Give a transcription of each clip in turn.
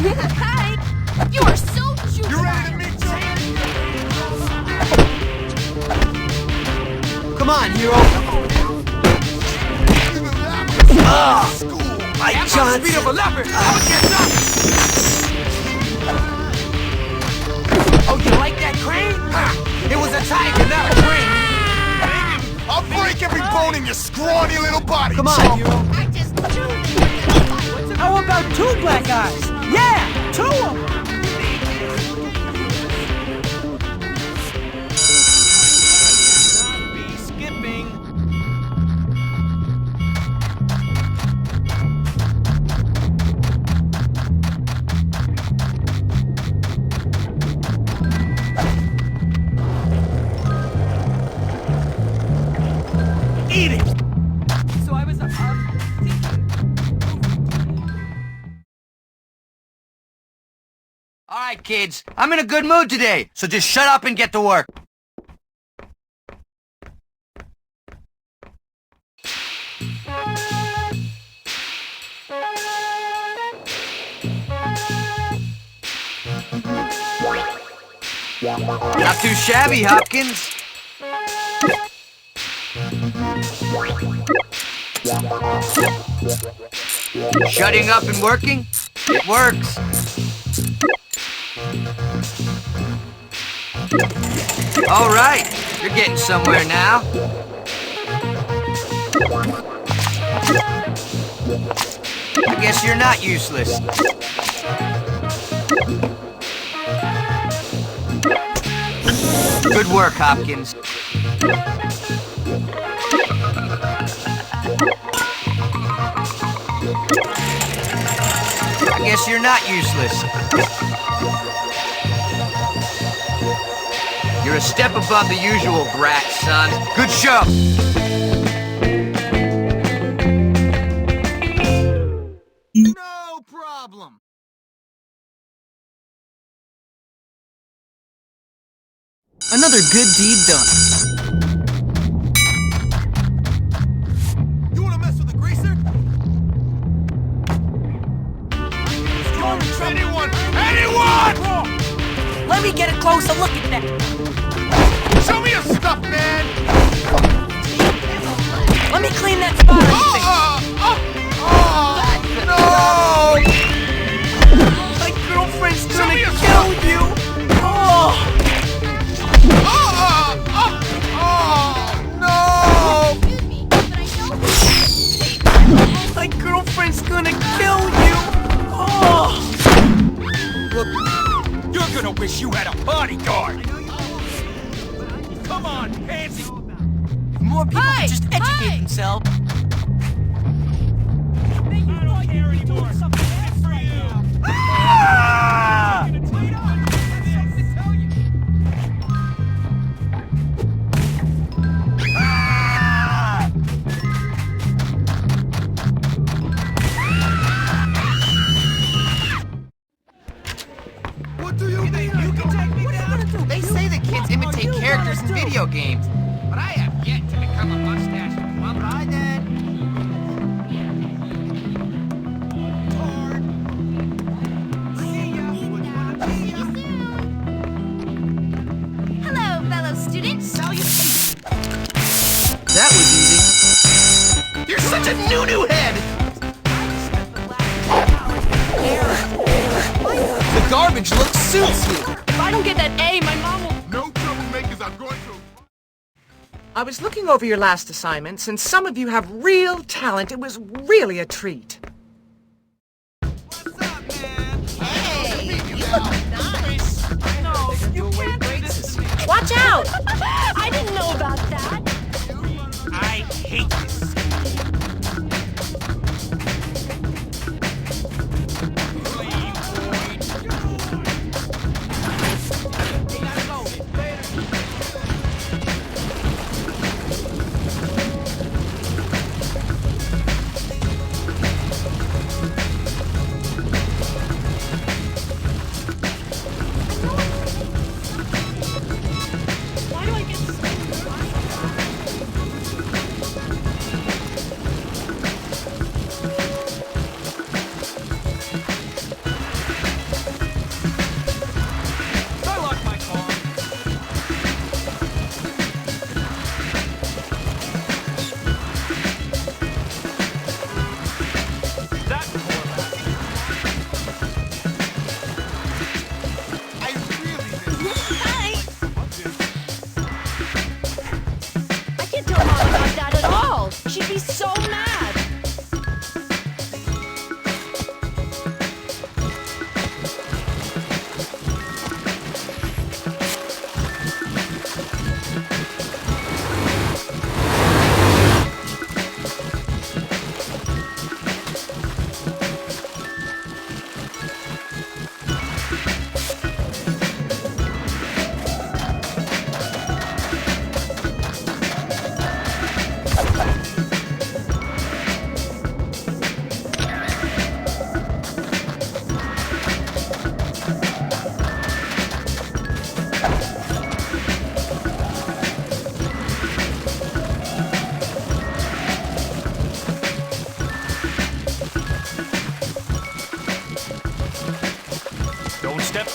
Hi! You are so juicy! You ready to meet your... Come on, hero! My Johnson! Speed of a leopard! How it gets up! Oh, you like that crane? Ha! It was a tiger, not a crane! I'll break every bone in your scrawny little body! Come on, hero! I just How about two black eyes? Yeah, two of them! Not be skipping. Eat it! So I was All right, kids. I'm in a good mood today, so just shut up and get to work. Not too shabby, Hopkins. Shutting up and working? It works. All right, you're getting somewhere now. I guess you're not useless. Good work, Hopkins. I guess you're not useless. You're a step above the usual, brat, son. Good show. No problem. another good deed done. You wanna mess with the greaser? Anyone! Let me get a closer look at that. Show me your stuff, man! Let me clean that spot. No! My girlfriend's gonna me your kill you. Oh, No! Excuse me, but I know... my girlfriend's gonna kill you. Oh. Look, you're gonna wish you had a bodyguard! Come on, pansy! More people Hey, would just educate hey. themselves. I don't care anymore. It's for you. What do you mean? You can take me down? They say that kids imitate characters in video games, but I have yet to become a mustached plumber. Bye, Dad. Hello, fellow students. That was easy. You're such a new head! The garbage looks suits you. If I don't get that A, my mom will... No troublemakers, I'm going to... I was looking over your last assignments, and some of you have real talent. It was really a treat. What's up, man? Hey, you look nice. No, you can't do this to me. Watch out! I didn't know about that. I hate this.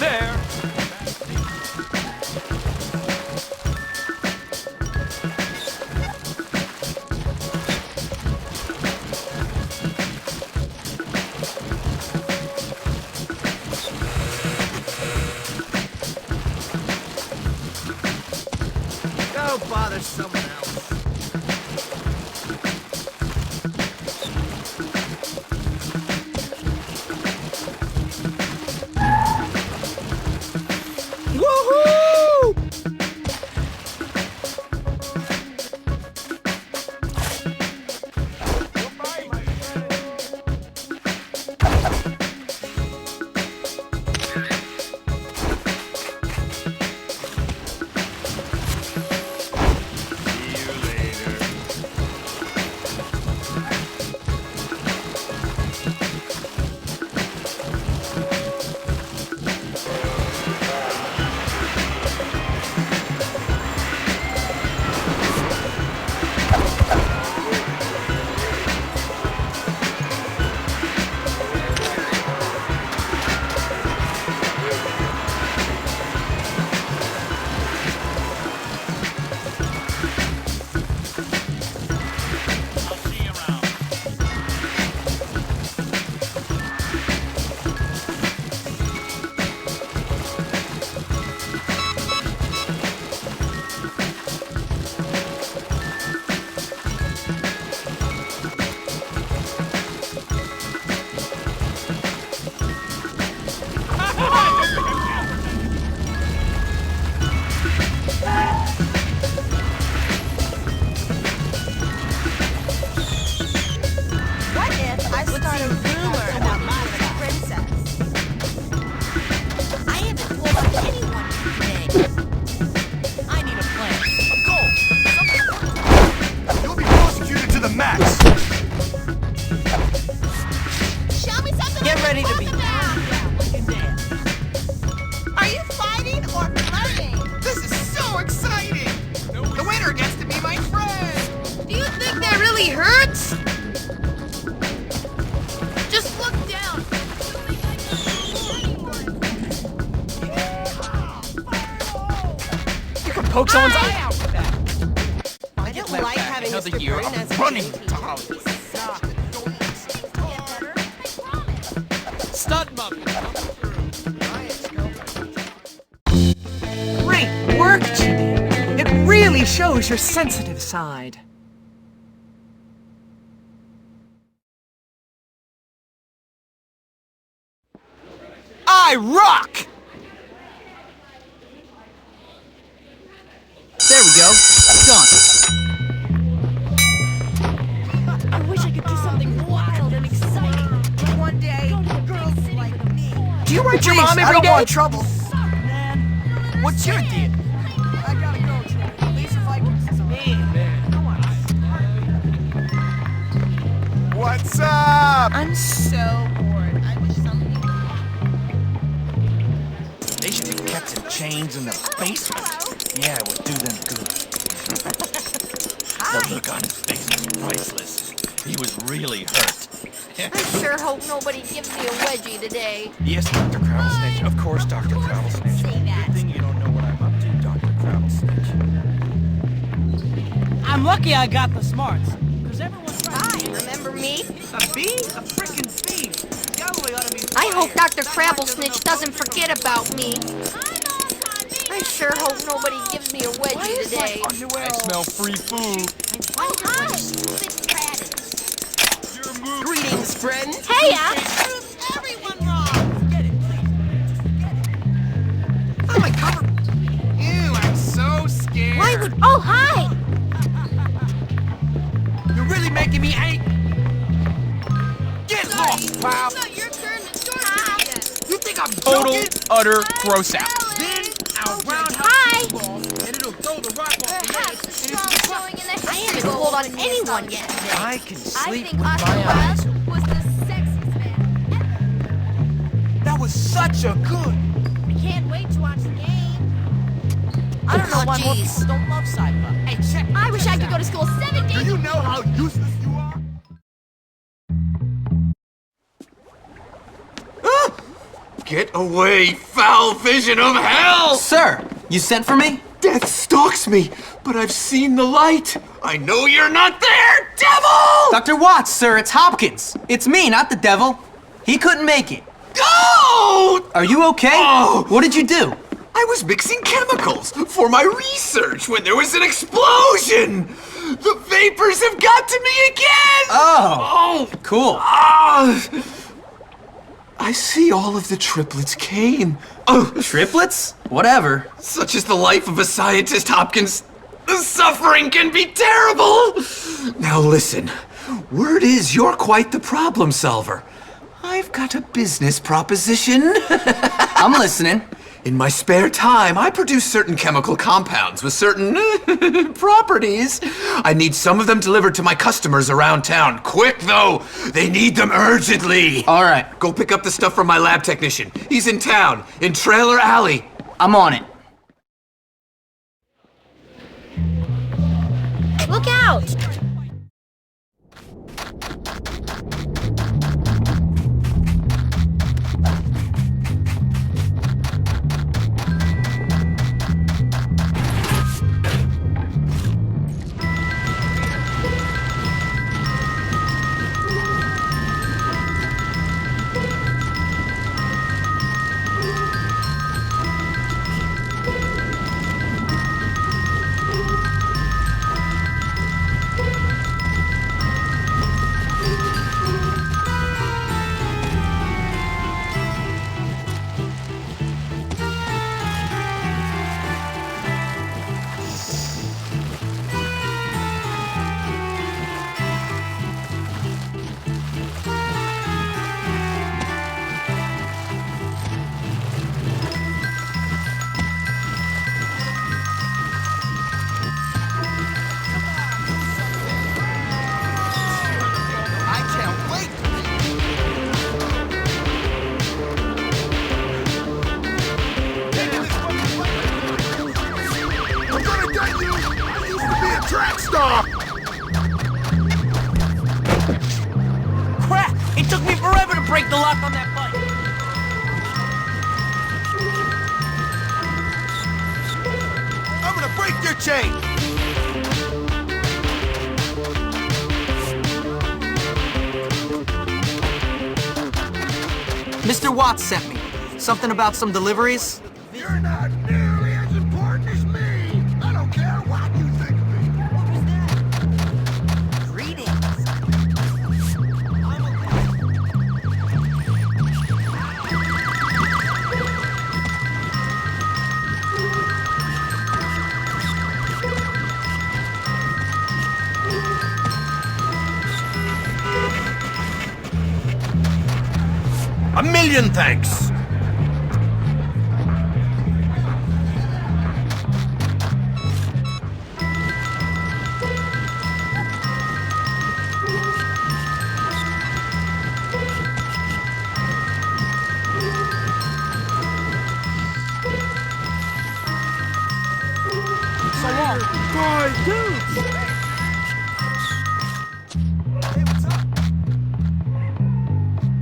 there. Go bother someone else. Woohoo! See you later. What if I start a rumor about being a princess? I haven't told on anyone today. I need a plan. You'll be prosecuted to the max. Show me something. Get ready to be about. Are you fighting or flirting? This is so exciting! The winner gets to be my friend! Do you think that really hurts? Just look down. You can poke someone's eye out. I don't like having another year of running to Hollywood. Stunt mummy! Great work, Jimmy. It really shows your sensitive side. I rock! There we go. Done. I wish I could do something wild and exciting. One day, Go to the girls big city like with a me. Do you write your Please, mom I every don't day? want trouble. Man, what's your deal? I gotta go, Troy. Lisa Vikings is on. Man, come on. What's up? I'm so bored. I wish something. They should have kept some chains in the basement. Yeah, it would do them good. The look on his face was priceless. He was really hurt. I sure hope nobody gives me a wedgie today. Yes, Dr. Crowdlesnitch. Of course, Dr. Crowdlesnitch. Say that. Good thing you don't know what I'm up to, Dr. Crowdlesnitch. I'm lucky I got the smarts. Because everyone's trying Hi, to remember me? A bee? A freaking bee! Galloway ought to be I hope fired. Dr. Crabblesnitch doesn't forget about me. I sure hope nobody gives me a wedgie today. I smell free food. Oh, hi, stupid Travis. Greetings, friend. Heya! Everyone wrong. Get it, please. Oh, my cover. Ew, I'm so scared. Why would... Oh, hi! You're really making me angry. Get lost, pal. It's not your turn to start again. You think I'm Total, joking? utter gross out. Then I'll round Hi. ball, and it'll throw the rock off the ledge. Perhaps the strong showing in the I haven't told on anyone yet today. I can I sleep think with Oscar my eyes. Wilde was the sexiest man ever. That was such a good. I can't wait to watch the game. I don't know why more Jeez. people don't love sci-fi. Hey, check I wish this I could out. go to school 7 Do days. you know how useless you are? Get away, foul vision of hell! Sir, you sent for me? Death stalks me, but I've seen the light. I know you're not there, devil! Dr. Watts, sir, it's Hopkins. It's me, not the devil. He couldn't make it. Oh! Are you okay? Oh! What did you do? I was mixing chemicals for my research when there was an explosion! The vapors have got to me again! Oh, cool. I see all of the triplets came. Oh, Triplets? Whatever. such is the life of a scientist, Hopkins. The suffering can be terrible! Now listen, word is you're quite the problem solver. I've got a business proposition. I'm listening. In my spare time, I produce certain chemical compounds with certain properties. I need some of them delivered to my customers around town. Quick, though! They need them urgently! All right, Go pick up the stuff from my lab technician. He's in town, in Trailer Alley. I'm on it. Look out! I can't wait! I'm gonna get you! I used to be a track star! Crap! It took me forever to break the lock on that bike. I'm gonna break your chain! Mr. Watts sent me. Something about some deliveries? You're not nearly as important as me! I don't care what you think of me! Greetings. A million thanks! So long. Bye, dude.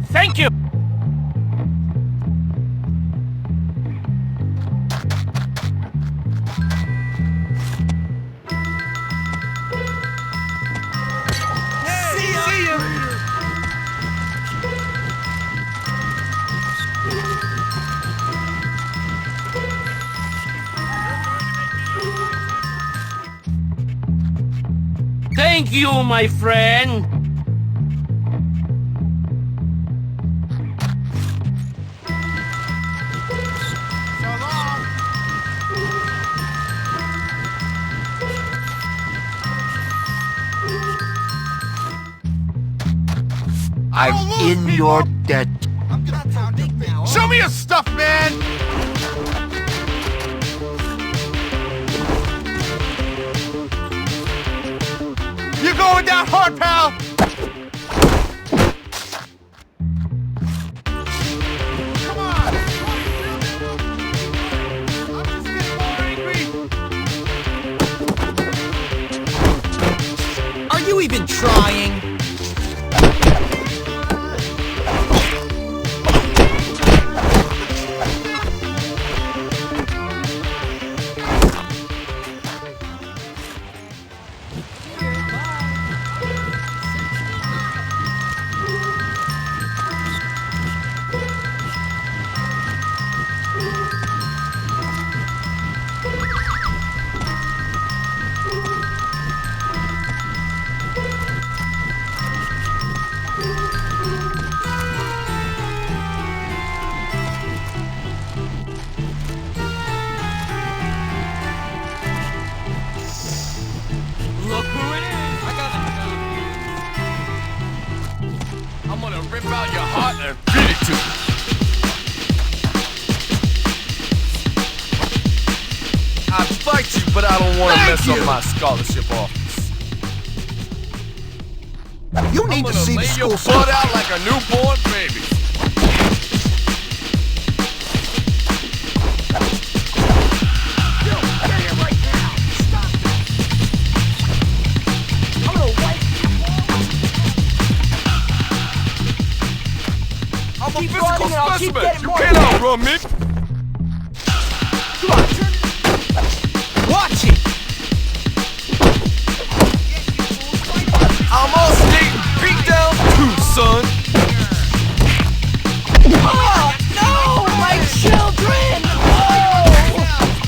Thank you. See ya! Thank you, my friend. So long! I'm in your debt. Show me your stuff, man! You're going down hard, pal! Come on! I'm just getting more angry! Are you even trying? gonna rip out your heart and feed it to you. I'd fight you, but I don't want to mess up my scholarship office. You need to see the lay school your butt out like a newborn baby. I'm a physical specimen. You can't outrun me. Come on, turn. Watch it. I'm all skating beat down too, son. Oh no, my children! Oh!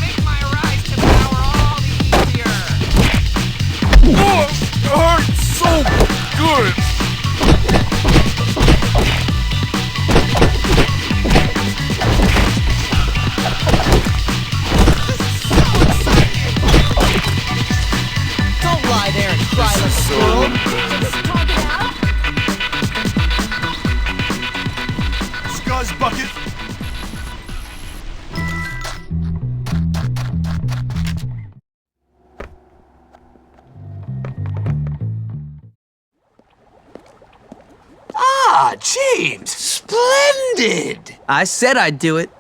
Make my rise to power all the easier. Oh, it hurts so good. Don't lie there and cry like a squirrel. Scuzz bucket. Ah, James! Splendid! I said I'd do it.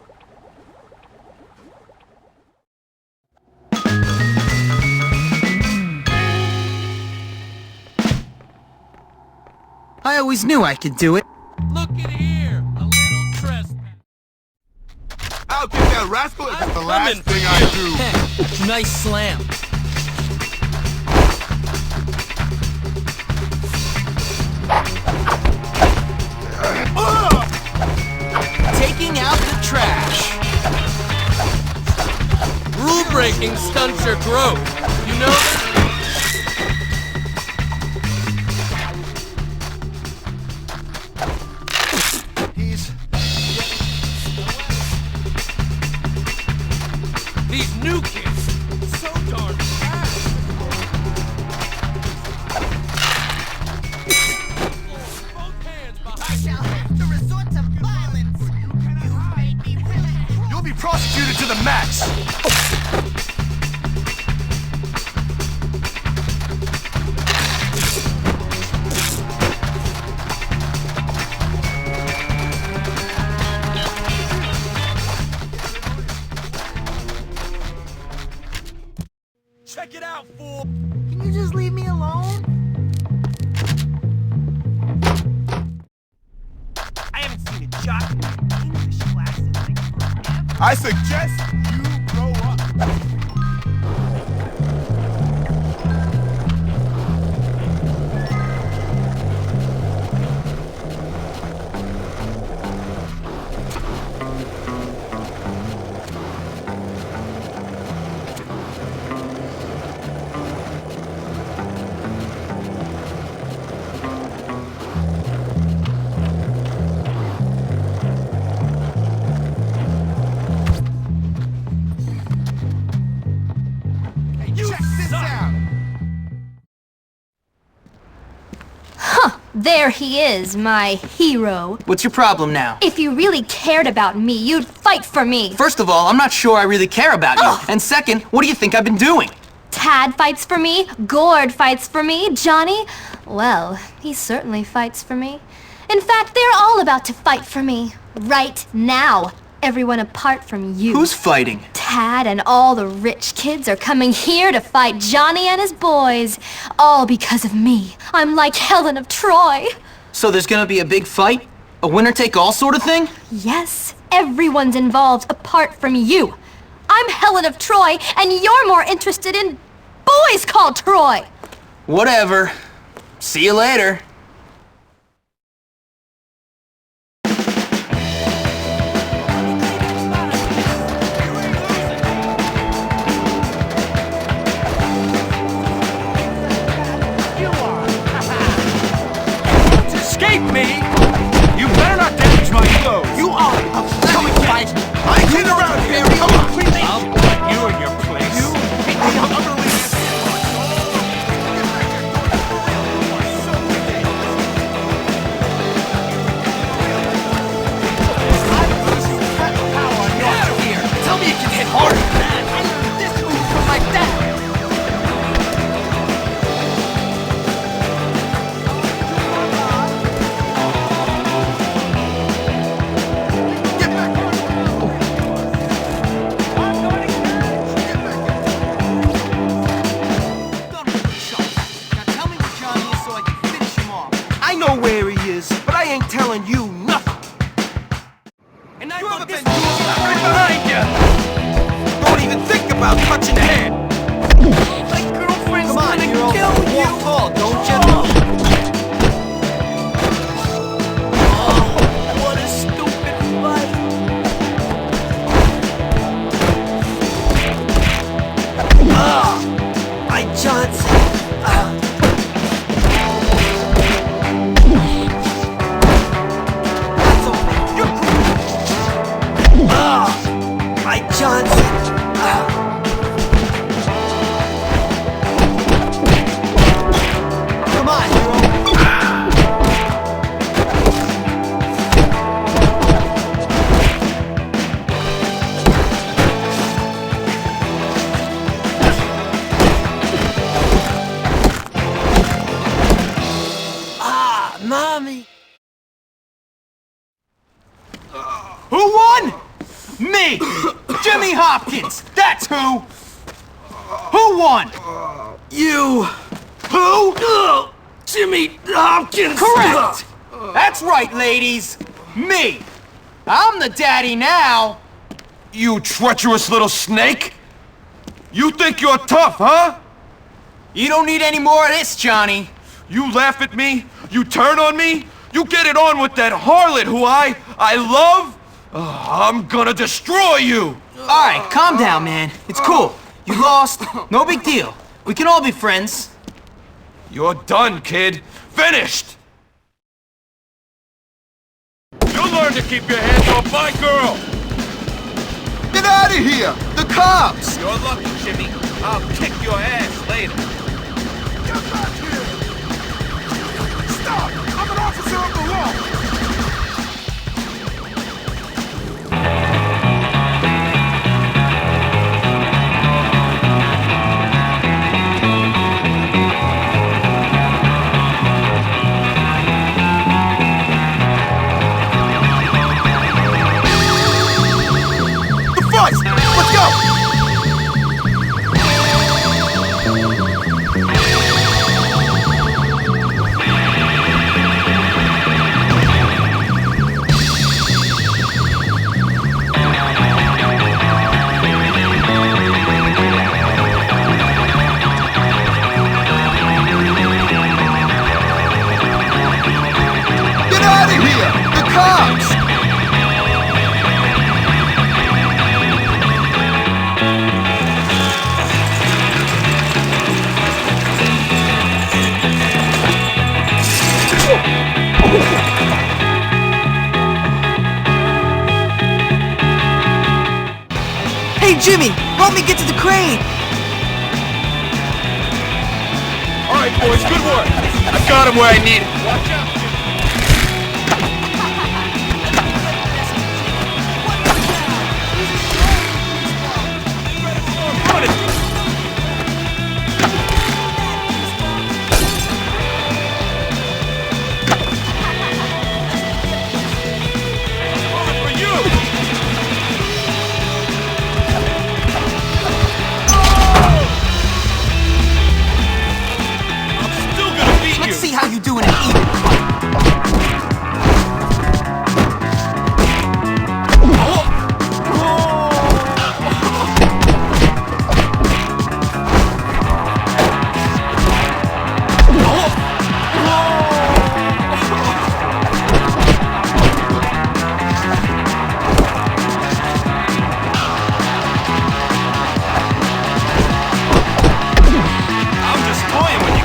I always knew I could do it. Look at here, a little trespass. I'll get that rascal. It's the last thing I do. Nice slam. Taking out the trash. Rule breaking stunts your growth. You know that? He's These new kids, so darn fast. Both hands behind Shall have to resort to violence. You've made me willing. you'll be prosecuted to the max. Check it out, fool. Can you just leave me alone? I haven't seen a jock in my English class in like forever. I suggest you grow up. Check this out. There he is, my hero. What's your problem now? If you really cared about me, you'd fight for me. First of all, I'm not sure I really care about you. Oh. And second, what do you think I've been doing? Tad fights for me, Gord fights for me, Johnny, well, he certainly fights for me. In fact, they're all about to fight for me. Right now. Everyone apart from you. Who's fighting? Tad and all the rich kids are coming here to fight Johnny and his boys. All because of me. I'm like Helen of Troy. So there's gonna be a big fight? A winner-take-all sort of thing? Yes, everyone's involved apart from you. I'm Helen of Troy, and you're more interested in boys called Troy. Whatever. See you later. Escape me! You better not damage my clothes. You are a coming fight. I ain't kidding around here. Come on. I'll put you in your place. You are utterly this right behind you! Don't even think about touching the head! My girlfriend's Come on, gonna hero. kill you! Walk tall, don't you? What a stupid fight! My Johnson. That's over. You're my Johnson. Come on, hero. Mommy. Who won? Me! Jimmy Hopkins! That's who! Who won? You! Who? Jimmy Hopkins! Correct! That's right, ladies! Me! I'm the daddy now! You treacherous little snake! You think you're tough, huh? You don't need any more of this, Johnny. You laugh at me? You turn on me? You get it on with that harlot who I love? I'm gonna destroy you! Alright, calm down, man. It's cool. You lost. No big deal. We can all be friends. You're done, kid. Finished! You'll learn to keep your hands off my girl! Get out of here! The cops! You're lucky, Jimmy. I'll kick your ass later. Get back here! Stop! I'm an officer of the law! The fuzz! Let's go! Get out of here! The cops! Hey, Jimmy! Help me get to the crane! All right, boys, good work. I got him where I need him. Watch out, Jimmy. Run it. All for you. I'm still gonna beat you. Let's see how you do in an even fight. I'm just toying with you.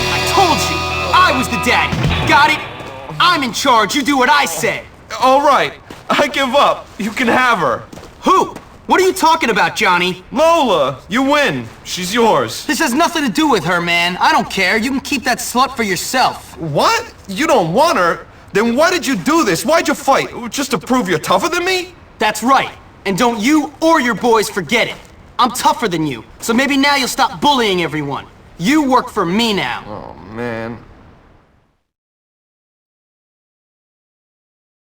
I told you! I was the daddy! Got it? I'm in charge, you do what I say! All right, I give up. You can have her. Who? What are you talking about, Johnny? Lola, you win. She's yours. This has nothing to do with her, man. I don't care. You can keep that slut for yourself. What? You don't want her? Then why did you do this? Why'd you fight? Just to prove you're tougher than me? That's right. And don't you or your boys forget it. I'm tougher than you, so maybe now you'll stop bullying everyone. You work for me now. Oh, man.